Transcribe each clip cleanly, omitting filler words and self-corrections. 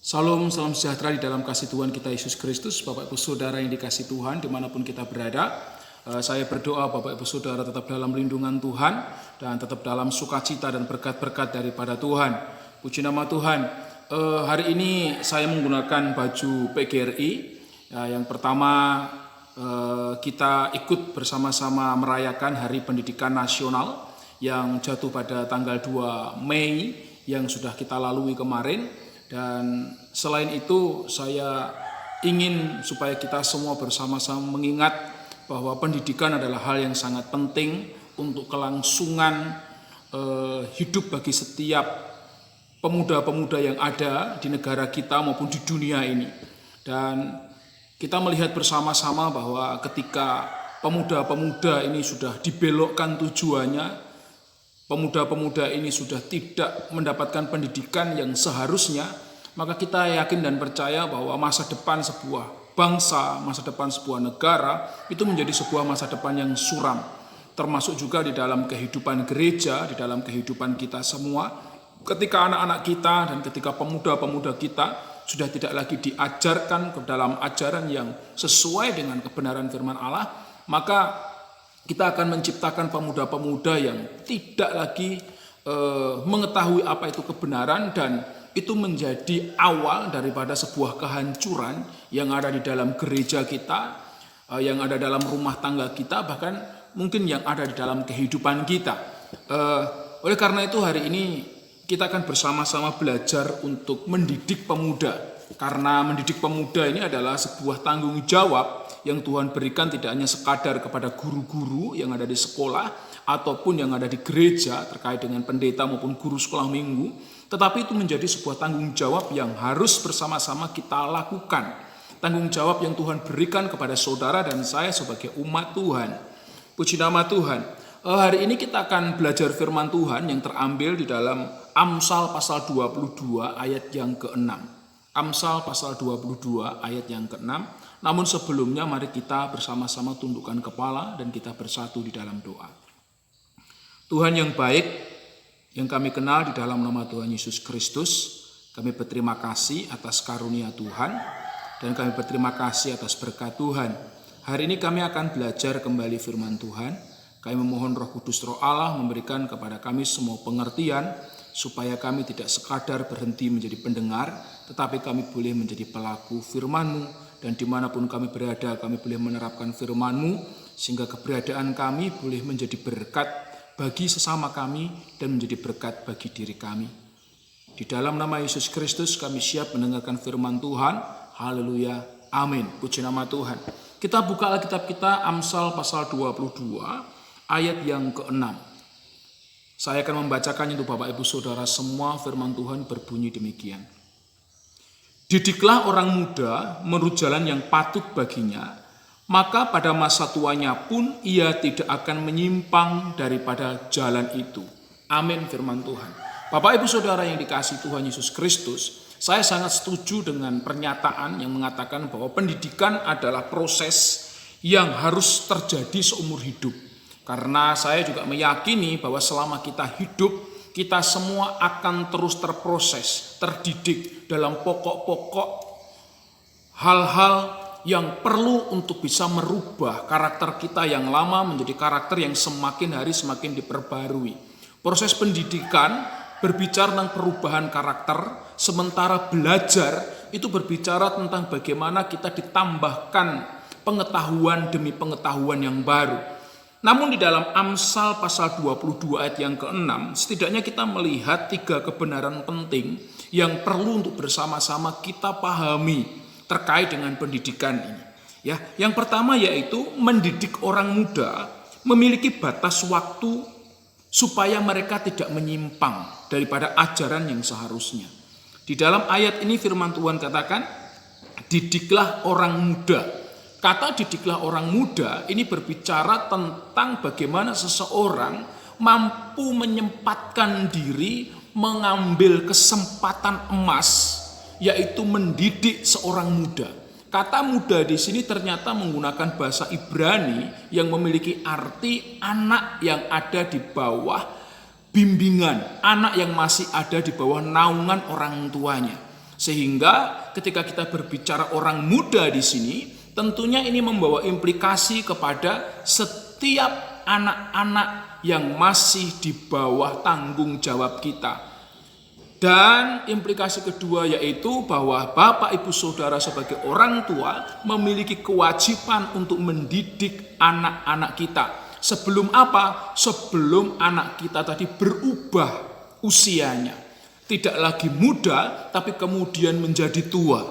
Salam sejahtera di dalam kasih Tuhan kita Yesus Kristus. Bapak Ibu Saudara yang dikasih Tuhan dimanapun kita berada, saya berdoa Bapak Ibu Saudara tetap dalam lindungan Tuhan dan tetap dalam sukacita dan berkat-berkat daripada Tuhan. Puji nama Tuhan. Hari ini saya menggunakan baju PGRI. Yang pertama kita ikut bersama-sama merayakan Hari Pendidikan Nasional yang jatuh pada tanggal 2 Mei yang sudah kita lalui kemarin. Dan selain itu saya ingin supaya kita semua bersama-sama mengingat bahwa pendidikan adalah hal yang sangat penting untuk kelangsungan hidup bagi setiap pemuda-pemuda yang ada di negara kita maupun di dunia ini. Dan kita melihat bersama-sama bahwa ketika pemuda-pemuda ini sudah dibelokkan tujuannya, pemuda-pemuda ini sudah tidak mendapatkan pendidikan yang seharusnya, maka kita yakin dan percaya bahwa masa depan sebuah bangsa, masa depan sebuah negara itu menjadi sebuah masa depan yang suram. Termasuk juga di dalam kehidupan gereja, di dalam kehidupan kita semua. Ketika anak-anak kita dan ketika pemuda-pemuda kita sudah tidak lagi diajarkan ke dalam ajaran yang sesuai dengan kebenaran firman Allah, maka kita akan menciptakan pemuda-pemuda yang tidak lagi mengetahui apa itu kebenaran, dan itu menjadi awal daripada sebuah kehancuran yang ada di dalam gereja kita, yang ada dalam rumah tangga kita, bahkan mungkin yang ada di dalam kehidupan kita. Oleh karena itu hari ini kita akan bersama-sama belajar untuk mendidik pemuda. Karena mendidik pemuda ini adalah sebuah tanggung jawab yang Tuhan berikan tidak hanya sekadar kepada guru-guru yang ada di sekolah ataupun yang ada di gereja terkait dengan pendeta maupun guru sekolah minggu, tetapi itu menjadi sebuah tanggung jawab yang harus bersama-sama kita lakukan. Tanggung jawab yang Tuhan berikan kepada saudara dan saya sebagai umat Tuhan. Puji nama Tuhan. Hari ini kita akan belajar firman Tuhan yang terambil di dalam Amsal pasal 22 ayat yang ke-6. Amsal pasal 22 ayat yang ke-6. Namun sebelumnya mari kita bersama-sama tundukkan kepala dan kita bersatu di dalam doa. Tuhan yang baik, yang kami kenal di dalam nama Tuhan Yesus Kristus, kami berterima kasih atas karunia Tuhan dan kami berterima kasih atas berkat Tuhan. Hari ini kami akan belajar kembali firman Tuhan. Kami memohon Roh Kudus Roh Allah memberikan kepada kami semua pengertian supaya kami tidak sekadar berhenti menjadi pendengar, tetapi kami boleh menjadi pelaku firman-Mu, dan dimanapun kami berada kami boleh menerapkan firman-Mu sehingga keberadaan kami boleh menjadi berkat bagi sesama kami dan menjadi berkat bagi diri kami. Di dalam nama Yesus Kristus kami siap mendengarkan firman Tuhan. Haleluya. Amin. Puji nama Tuhan. Kita buka Alkitab kita Amsal pasal 22 ayat yang ke-6. Saya akan membacakannya untuk Bapak Ibu Saudara semua. Firman Tuhan berbunyi demikian. Didiklah orang muda menurut jalan yang patut baginya, maka pada masa tuanya pun ia tidak akan menyimpang daripada jalan itu. Amin firman Tuhan. Bapak Ibu Saudara yang dikasihi Tuhan Yesus Kristus, saya sangat setuju dengan pernyataan yang mengatakan bahwa pendidikan adalah proses yang harus terjadi seumur hidup. Karena saya juga meyakini bahwa selama kita hidup, kita semua akan terus terproses, terdidik dalam pokok-pokok hal-hal yang perlu untuk bisa merubah karakter kita yang lama menjadi karakter yang semakin hari semakin diperbarui. Proses pendidikan berbicara tentang perubahan karakter, sementara belajar itu berbicara tentang bagaimana kita ditambahkan pengetahuan demi pengetahuan yang baru. Namun di dalam Amsal pasal 22 ayat yang ke-6, setidaknya kita melihat 3 kebenaran penting yang perlu untuk bersama-sama kita pahami terkait dengan pendidikan ini. Ya, yang pertama yaitu mendidik orang muda memiliki batas waktu supaya mereka tidak menyimpang daripada ajaran yang seharusnya. Di dalam ayat ini firman Tuhan katakan, didiklah orang muda. Kata didiklah orang muda ini berbicara tentang bagaimana seseorang mampu menyempatkan diri mengambil kesempatan emas, yaitu mendidik seorang muda. Kata muda di sini ternyata menggunakan bahasa Ibrani yang memiliki arti anak yang ada di bawah bimbingan, anak yang masih ada di bawah naungan orang tuanya. Sehingga ketika kita berbicara orang muda di sini, tentunya ini membawa implikasi kepada setiap anak-anak yang masih di bawah tanggung jawab kita. Dan implikasi kedua yaitu bahwa Bapak Ibu Saudara sebagai orang tua memiliki kewajiban untuk mendidik anak-anak kita. Sebelum apa? Sebelum anak kita tadi berubah usianya. Tidak lagi muda tapi kemudian menjadi tua.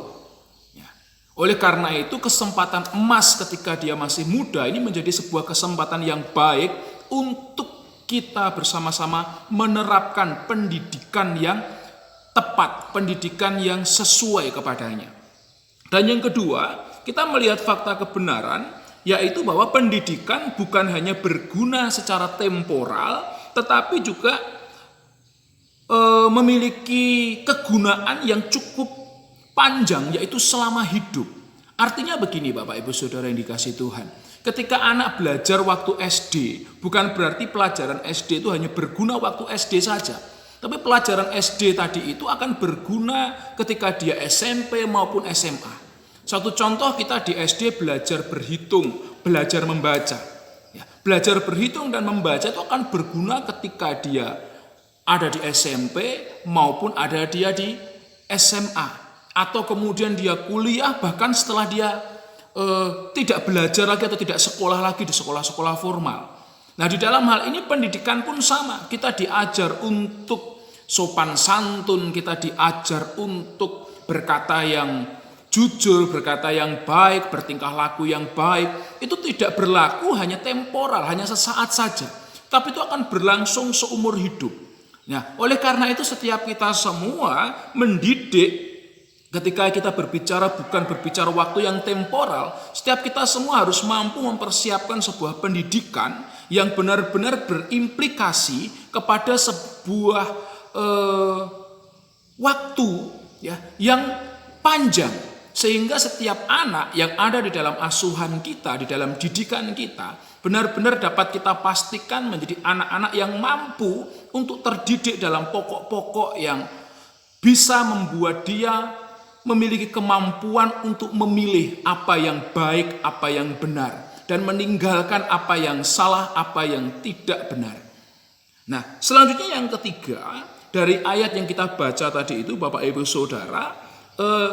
Oleh karena itu kesempatan emas ketika dia masih muda ini menjadi sebuah kesempatan yang baik untuk kita bersama-sama menerapkan pendidikan yang tepat, pendidikan yang sesuai kepadanya. Dan yang kedua, kita melihat fakta kebenaran, yaitu bahwa pendidikan bukan hanya berguna secara temporal, tetapi juga memiliki kegunaan yang cukup panjang, yaitu selama hidup. Artinya begini Bapak Ibu Saudara yang dikasihi Tuhan. Ketika anak belajar waktu SD, bukan berarti pelajaran SD itu hanya berguna waktu SD saja. Tapi pelajaran SD tadi itu akan berguna ketika dia SMP maupun SMA. Satu contoh, kita di SD belajar berhitung, belajar membaca. Belajar berhitung dan membaca itu akan berguna ketika dia ada di SMP maupun ada dia di SMA. Atau kemudian dia kuliah, bahkan setelah dia tidak belajar lagi atau tidak sekolah lagi di sekolah-sekolah formal. Nah, di dalam hal ini pendidikan pun sama. Kita diajar untuk sopan santun, kita diajar untuk berkata yang jujur, berkata yang baik, bertingkah laku yang baik. Itu tidak berlaku hanya temporal, hanya sesaat saja. Tapi itu akan berlangsung seumur hidup. Nah, oleh karena itu setiap kita semua mendidik. Ketika kita berbicara bukan berbicara waktu yang temporal, setiap kita semua harus mampu mempersiapkan sebuah pendidikan yang benar-benar berimplikasi kepada sebuah waktu yang panjang. Sehingga setiap anak yang ada di dalam asuhan kita, di dalam didikan kita, benar-benar dapat kita pastikan menjadi anak-anak yang mampu untuk terdidik dalam pokok-pokok yang bisa membuat dia memiliki kemampuan untuk memilih apa yang baik, apa yang benar, dan meninggalkan apa yang salah, apa yang tidak benar. Nah, selanjutnya yang ketiga, dari ayat yang kita baca tadi itu Bapak Ibu Saudara,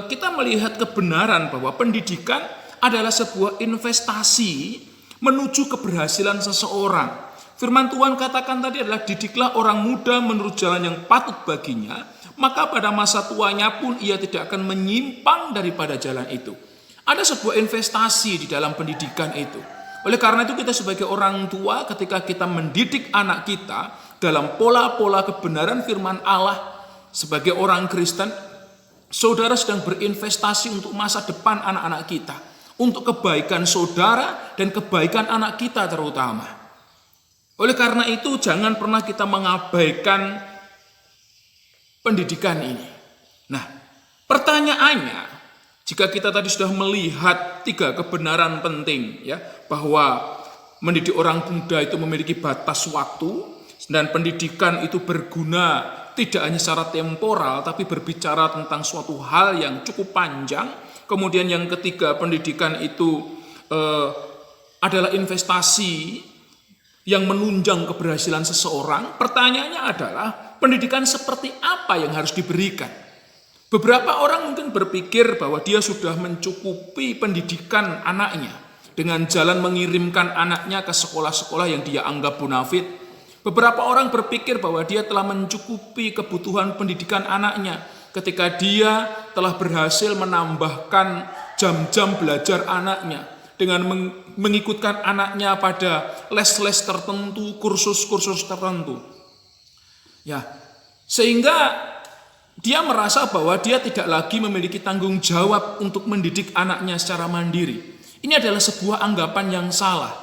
kita melihat kebenaran bahwa pendidikan adalah sebuah investasi menuju keberhasilan seseorang. Firman Tuhan katakan tadi adalah didiklah orang muda menurut jalan yang patut baginya, maka pada masa tuanya pun ia tidak akan menyimpang daripada jalan itu. Ada sebuah investasi di dalam pendidikan itu. Oleh karena itu kita sebagai orang tua ketika kita mendidik anak kita dalam pola-pola kebenaran firman Allah sebagai orang Kristen, saudara sedang berinvestasi untuk masa depan anak-anak kita. Untuk kebaikan saudara dan kebaikan anak kita terutama. Oleh karena itu jangan pernah kita mengabaikan pendidikan ini. Nah, pertanyaannya, jika kita tadi sudah melihat 3 kebenaran penting bahwa mendidik orang muda itu memiliki batas waktu dan pendidikan itu berguna tidak hanya secara temporal tapi berbicara tentang suatu hal yang cukup panjang. Kemudian yang ketiga, pendidikan itu adalah investasi yang menunjang keberhasilan seseorang. Pertanyaannya adalah pendidikan seperti apa yang harus diberikan? Beberapa orang mungkin berpikir bahwa dia sudah mencukupi pendidikan anaknya dengan jalan mengirimkan anaknya ke sekolah-sekolah yang dia anggap bonafit. Beberapa orang berpikir bahwa dia telah mencukupi kebutuhan pendidikan anaknya ketika dia telah berhasil menambahkan jam-jam belajar anaknya dengan mengikutkan anaknya pada les-les tertentu, kursus-kursus tertentu. Sehingga dia merasa bahwa dia tidak lagi memiliki tanggung jawab untuk mendidik anaknya secara mandiri. Ini adalah sebuah anggapan yang salah.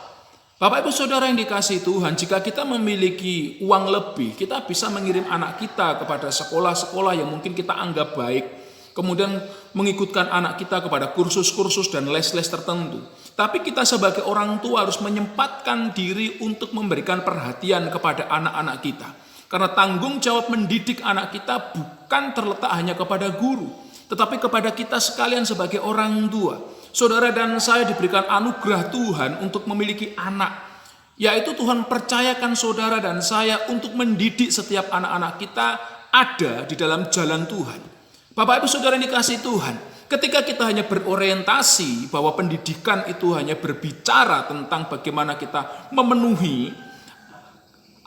Bapak Ibu Saudara yang dikasihi Tuhan, jika kita memiliki uang lebih, kita bisa mengirim anak kita kepada sekolah-sekolah yang mungkin kita anggap baik. Kemudian mengikutkan anak kita kepada kursus-kursus dan les-les tertentu. Tapi kita sebagai orang tua harus menyempatkan diri untuk memberikan perhatian kepada anak-anak kita. Karena tanggung jawab mendidik anak kita bukan terletak hanya kepada guru, tetapi kepada kita sekalian sebagai orang tua. Saudara dan saya diberikan anugerah Tuhan untuk memiliki anak, yaitu Tuhan percayakan saudara dan saya untuk mendidik setiap anak-anak kita ada di dalam jalan Tuhan. Bapak Ibu Saudara yang dikasihi Tuhan, ketika kita hanya berorientasi bahwa pendidikan itu hanya berbicara tentang bagaimana kita memenuhi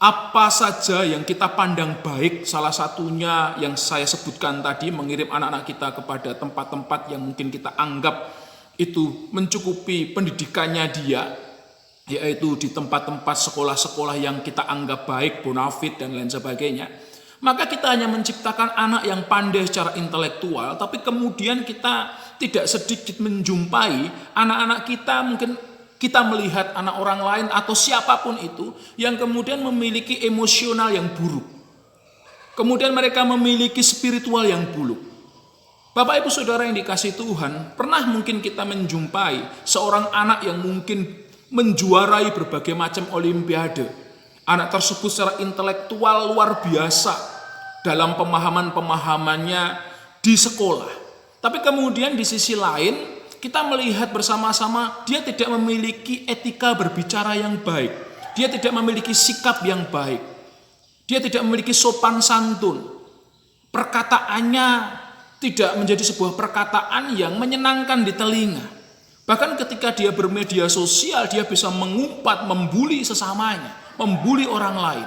apa saja yang kita pandang baik, salah satunya yang saya sebutkan tadi, mengirim anak-anak kita kepada tempat-tempat yang mungkin kita anggap itu mencukupi pendidikannya dia, yaitu di tempat-tempat sekolah-sekolah yang kita anggap baik, bonafit dan lain sebagainya. Maka kita hanya menciptakan anak yang pandai secara intelektual, tapi kemudian kita tidak sedikit menjumpai anak-anak kita, mungkin kita melihat anak orang lain atau siapapun itu yang kemudian memiliki emosional yang buruk. Kemudian mereka memiliki spiritual yang buruk. Bapak Ibu Saudara yang dikasihi Tuhan, pernah mungkin kita menjumpai seorang anak yang mungkin menjuarai berbagai macam olimpiade. Anak tersebut secara intelektual luar biasa dalam pemahaman-pemahamannya di sekolah. Tapi kemudian di sisi lain kita melihat bersama-sama dia tidak memiliki etika berbicara yang baik. Dia tidak memiliki sikap yang baik. Dia tidak memiliki sopan santun. Perkataannya tidak menjadi sebuah perkataan yang menyenangkan di telinga. Bahkan ketika dia bermedia sosial, dia bisa mengumpat, membuli sesamanya, membuli orang lain.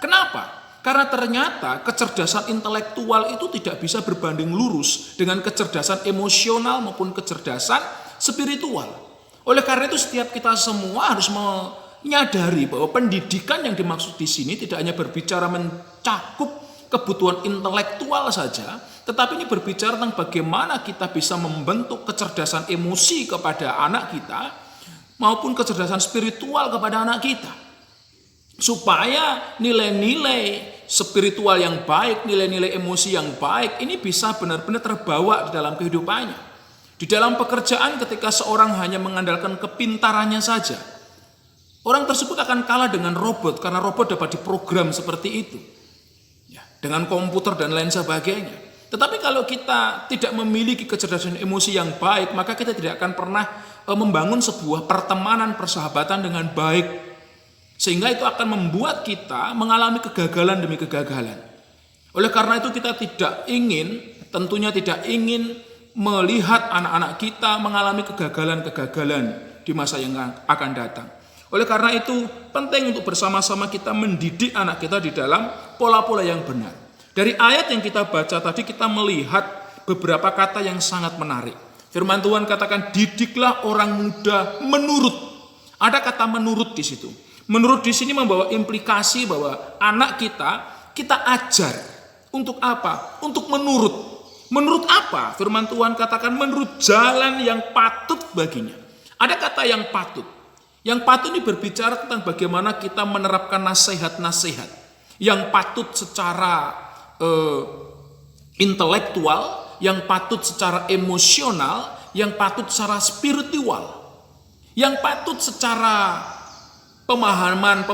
Kenapa? Karena ternyata kecerdasan intelektual itu tidak bisa berbanding lurus dengan kecerdasan emosional maupun kecerdasan spiritual. Oleh karena itu setiap kita semua harus menyadari bahwa pendidikan yang dimaksud di sini tidak hanya berbicara mencakup kebutuhan intelektual saja, tetapi ini berbicara tentang bagaimana kita bisa membentuk kecerdasan emosi kepada anak kita maupun kecerdasan spiritual kepada anak kita. Supaya nilai-nilai spiritual yang baik, nilai-nilai emosi yang baik ini bisa benar-benar terbawa di dalam kehidupannya. Di dalam pekerjaan ketika seorang hanya mengandalkan kepintarannya saja, orang tersebut akan kalah dengan robot karena robot dapat diprogram seperti itu. Ya, dengan komputer dan lain sebagainya. Tetapi kalau kita tidak memiliki kecerdasan emosi yang baik, maka kita tidak akan pernah membangun sebuah pertemanan, persahabatan dengan baik. Sehingga itu akan membuat kita mengalami kegagalan demi kegagalan. Oleh karena itu kita tentunya tidak ingin melihat anak-anak kita mengalami kegagalan-kegagalan di masa yang akan datang. Oleh karena itu penting untuk bersama-sama kita mendidik anak kita di dalam pola-pola yang benar. Dari ayat yang kita baca tadi kita melihat beberapa kata yang sangat menarik. Firman Tuhan katakan, didiklah orang muda menurut. Ada kata menurut di situ. Menurut di sini membawa implikasi bahwa anak kita ajar. Untuk apa? Untuk menurut. Menurut apa? Firman Tuhan katakan menurut jalan yang patut baginya. Ada kata yang patut. Yang patut ini berbicara tentang bagaimana kita menerapkan nasihat-nasihat. Yang patut secara intelektual, yang patut secara emosional, yang patut secara spiritual. Yang patut secara pemahaman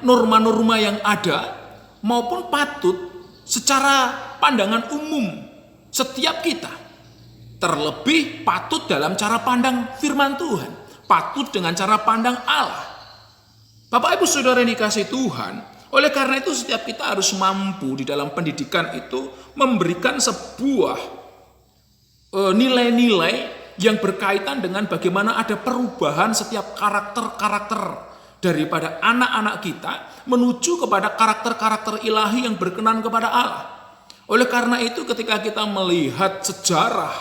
norma-norma yang ada maupun patut secara pandangan umum setiap kita. Terlebih patut dalam cara pandang firman Tuhan, patut dengan cara pandang Allah. Bapak Ibu Saudara yang dikasihi Tuhan, oleh karena itu setiap kita harus mampu di dalam pendidikan itu memberikan sebuah nilai-nilai yang berkaitan dengan bagaimana ada perubahan setiap karakter-karakter daripada anak-anak kita menuju kepada karakter-karakter ilahi yang berkenan kepada Allah. Oleh karena itu ketika kita melihat sejarah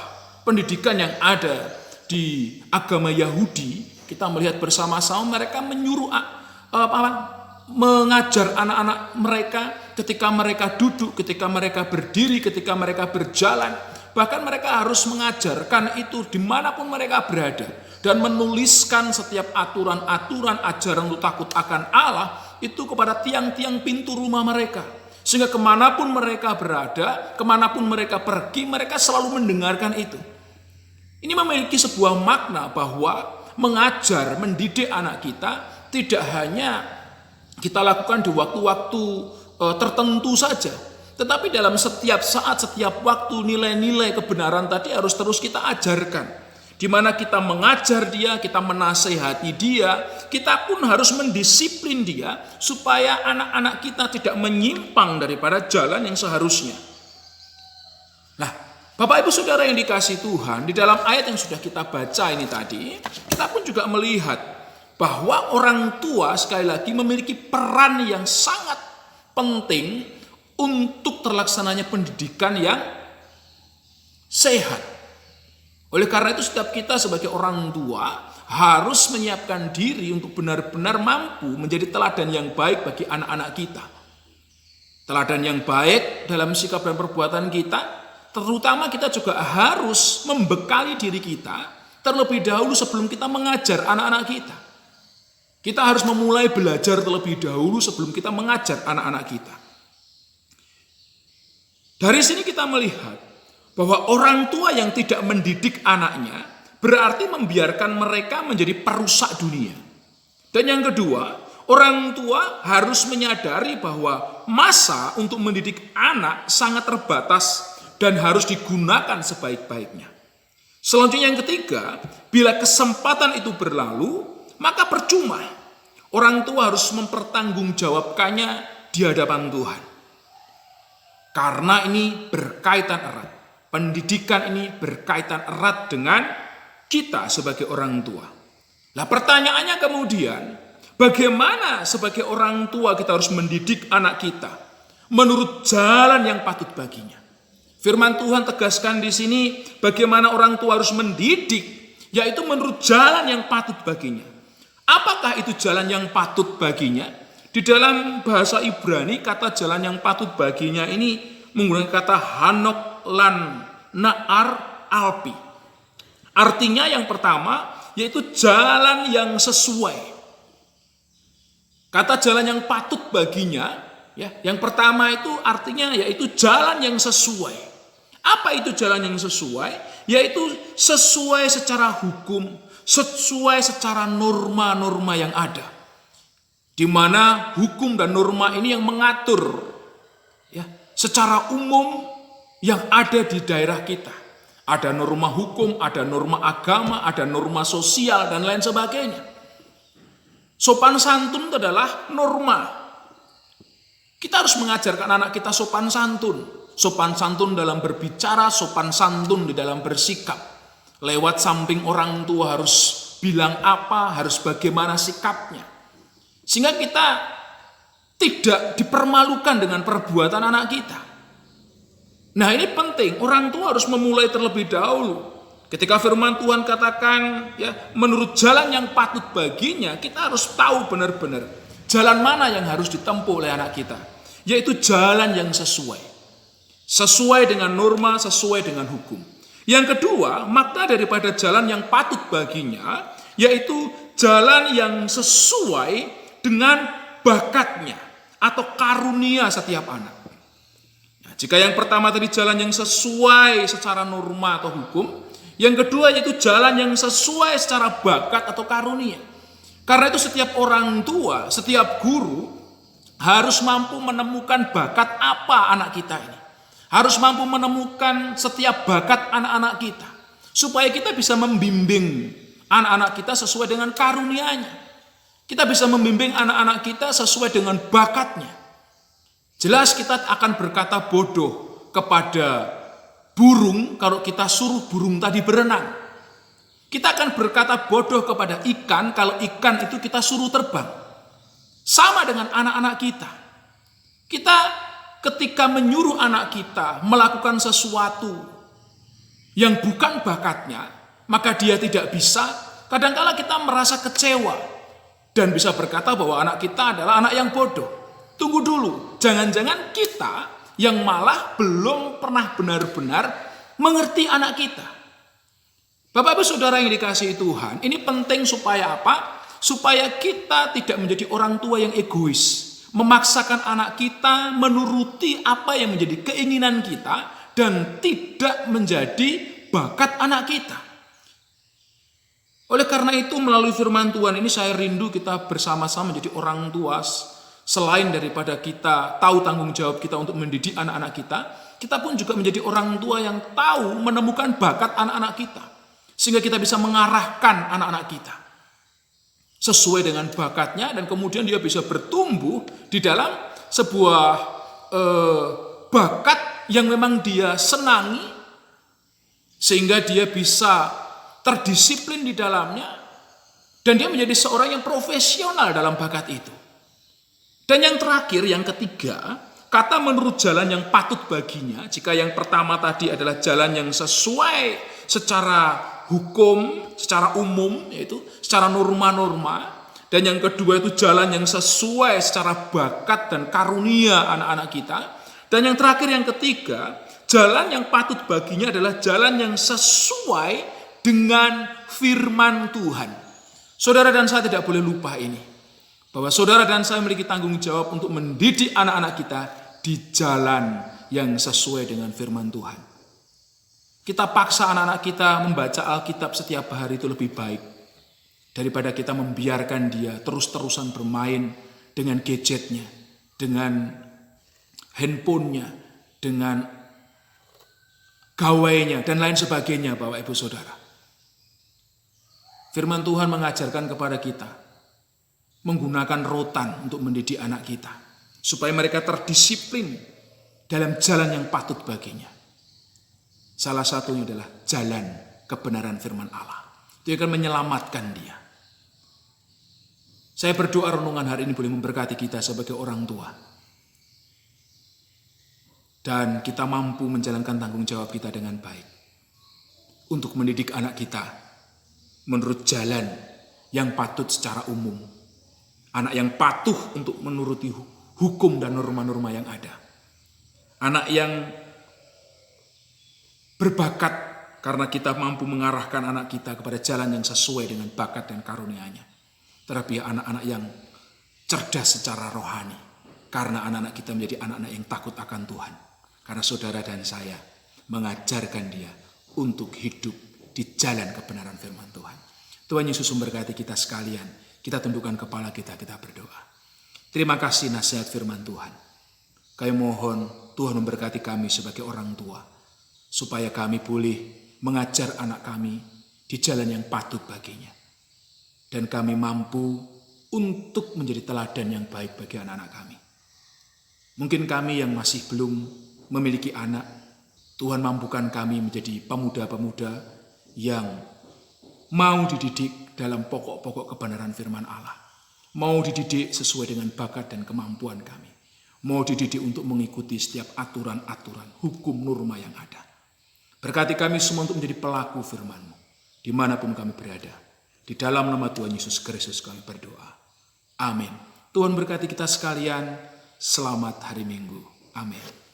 pendidikan yang ada di agama Yahudi, kita melihat bersama-sama mereka menyuruh mengajar anak-anak mereka ketika mereka duduk, ketika mereka berdiri, ketika mereka berjalan. Bahkan mereka harus mengajarkan itu dimanapun mereka berada. Dan menuliskan setiap aturan-aturan ajaran untuk takut akan Allah itu kepada tiang-tiang pintu rumah mereka. Sehingga kemanapun mereka berada, kemanapun mereka pergi, mereka selalu mendengarkan itu. Ini memiliki sebuah makna bahwa mengajar, mendidik anak kita tidak hanya kita lakukan di waktu-waktu tertentu saja. Tetapi dalam setiap saat, setiap waktu, nilai-nilai kebenaran tadi harus terus kita ajarkan. Di mana kita mengajar dia, kita menasehati dia, kita pun harus mendisiplin dia supaya anak-anak kita tidak menyimpang daripada jalan yang seharusnya. Nah, Bapak Ibu Saudara yang dikasihi Tuhan, di dalam ayat yang sudah kita baca ini tadi, kita pun juga melihat bahwa orang tua sekali lagi memiliki peran yang sangat penting untuk terlaksananya pendidikan yang sehat. Oleh karena itu setiap kita sebagai orang tua harus menyiapkan diri untuk benar-benar mampu menjadi teladan yang baik bagi anak-anak kita. Teladan yang baik dalam sikap dan perbuatan kita, terutama kita juga harus membekali diri kita terlebih dahulu sebelum kita mengajar anak-anak kita. Kita harus memulai belajar terlebih dahulu sebelum kita mengajar anak-anak kita. Dari sini kita melihat bahwa orang tua yang tidak mendidik anaknya berarti membiarkan mereka menjadi perusak dunia. Dan yang kedua, orang tua harus menyadari bahwa masa untuk mendidik anak sangat terbatas dan harus digunakan sebaik-baiknya. Selanjutnya yang ketiga, bila kesempatan itu berlalu, maka percuma. Orang tua harus mempertanggungjawabkannya di hadapan Tuhan. Karena ini berkaitan erat. Pendidikan ini berkaitan erat dengan kita sebagai orang tua. Nah, pertanyaannya kemudian, bagaimana sebagai orang tua kita harus mendidik anak kita menurut jalan yang patut baginya? Firman Tuhan tegaskan di sini bagaimana orang tua harus mendidik, yaitu menurut jalan yang patut baginya. Apakah itu jalan yang patut baginya? Di dalam bahasa Ibrani, kata jalan yang patut baginya ini menggunakan kata hanok lan na'ar alpi. Artinya yang pertama, yaitu jalan yang sesuai. Kata jalan yang patut baginya, ya, yang pertama itu artinya yaitu jalan yang sesuai. Apa itu jalan yang sesuai? Yaitu sesuai secara hukum, sesuai secara norma-norma yang ada. Di mana hukum dan norma ini yang mengatur ya, secara umum yang ada di daerah kita. Ada norma hukum, ada norma agama, ada norma sosial, dan lain sebagainya. Sopan santun itu adalah norma. Kita harus mengajarkan anak kita sopan santun. Sopan santun dalam berbicara, sopan santun di dalam bersikap. Lewat samping orang tua harus bilang apa, harus bagaimana sikapnya. Sehingga kita tidak dipermalukan dengan perbuatan anak kita. Nah, ini penting, orang tua harus memulai terlebih dahulu. Ketika firman Tuhan katakan ya, menurut jalan yang patut baginya, kita harus tahu benar-benar jalan mana yang harus ditempuh oleh anak kita, yaitu jalan yang sesuai. Sesuai dengan norma, sesuai dengan hukum. Yang kedua, makna daripada jalan yang patut baginya, yaitu jalan yang sesuai dengan bakatnya atau karunia setiap anak. Nah, jika yang pertama tadi jalan yang sesuai secara norma atau hukum, yang kedua yaitu jalan yang sesuai secara bakat atau karunia. Karena itu setiap orang tua, setiap guru harus mampu menemukan bakat apa anak kita ini. Harus mampu menemukan setiap bakat anak-anak kita. Supaya kita bisa membimbing anak-anak kita sesuai dengan karunia-Nya. Kita bisa membimbing anak-anak kita sesuai dengan bakatnya. Jelas kita akan berkata bodoh kepada burung kalau kita suruh burung tadi berenang. Kita akan berkata bodoh kepada ikan kalau ikan itu kita suruh terbang. Sama dengan anak-anak kita. Kita ketika menyuruh anak kita melakukan sesuatu yang bukan bakatnya, maka dia tidak bisa. Kadang-kala kita merasa kecewa. Dan bisa berkata bahwa anak kita adalah anak yang bodoh. Tunggu dulu, jangan-jangan kita yang malah belum pernah benar-benar mengerti anak kita. Bapak Ibu Saudara yang dikasihi Tuhan, ini penting supaya apa? Supaya kita tidak menjadi orang tua yang egois. Memaksakan anak kita menuruti apa yang menjadi keinginan kita dan tidak menjadi bakat anak kita. Oleh karena itu melalui firman Tuhan ini saya rindu kita bersama-sama menjadi orang tua Selain daripada kita tahu tanggung jawab kita untuk mendidik anak-anak kita pun juga menjadi orang tua yang tahu menemukan bakat anak-anak kita. Sehingga kita bisa mengarahkan anak-anak kita sesuai dengan bakatnya, dan kemudian dia bisa bertumbuh di dalam sebuah bakat yang memang dia senangi, sehingga dia bisa terdisiplin di dalamnya, dan dia menjadi seorang yang profesional dalam bakat itu. Dan yang terakhir, yang ketiga, kata menurut jalan yang patut baginya. Jika yang pertama tadi adalah jalan yang sesuai secara hukum, secara umum, yaitu secara norma-norma. Dan yang kedua itu jalan yang sesuai secara bakat dan karunia anak-anak kita. Dan yang terakhir, yang ketiga, jalan yang patut baginya adalah jalan yang sesuai dengan firman Tuhan. Saudara dan saya tidak boleh lupa ini, bahwa saudara dan saya memiliki tanggung jawab untuk mendidik anak-anak kita di jalan yang sesuai dengan firman Tuhan. Kita paksa anak-anak kita membaca Alkitab setiap hari itu lebih baik daripada kita membiarkan dia terus-terusan bermain dengan gadgetnya, dengan handphonenya, dengan gawainya, dan lain sebagainya, Bapak Ibu Saudara. Firman Tuhan mengajarkan kepada kita menggunakan rotan untuk mendidik anak kita, supaya mereka terdisiplin dalam jalan yang patut baginya. Salah satunya adalah jalan kebenaran firman Allah. Dia akan menyelamatkan dia. Saya berdoa renungan hari ini boleh memberkati kita sebagai orang tua, dan kita mampu menjalankan tanggung jawab kita dengan baik untuk mendidik anak kita menurut jalan yang patut secara umum. Anak yang patuh untuk menuruti hukum dan norma-norma yang ada. Anak yang berbakat karena kita mampu mengarahkan anak kita kepada jalan yang sesuai dengan bakat dan karunia-Nya. Tetapi anak-anak yang cerdas secara rohani, karena anak-anak kita menjadi anak-anak yang takut akan Tuhan. Karena saudara dan saya mengajarkan dia untuk hidup di jalan kebenaran firman Tuhan. Tuhan Yesus memberkati kita sekalian. Kita tundukkan kepala kita berdoa. Terima kasih nasihat firman Tuhan. Kami mohon Tuhan memberkati kami sebagai orang tua, supaya kami boleh mengajar anak kami di jalan yang patut baginya. Dan kami mampu untuk menjadi teladan yang baik bagi anak-anak kami. Mungkin kami yang masih belum memiliki anak, Tuhan mampukan kami menjadi pemuda-pemuda yang mau dididik dalam pokok-pokok kebenaran firman Allah. Mau dididik sesuai dengan bakat dan kemampuan kami. Mau dididik untuk mengikuti setiap aturan-aturan, hukum, norma yang ada. Berkati kami semua untuk menjadi pelaku firman-Mu, dimanapun kami berada. Di dalam nama Tuhan Yesus Kristus kami berdoa. Amin. Tuhan berkati kita sekalian. Selamat hari Minggu. Amin.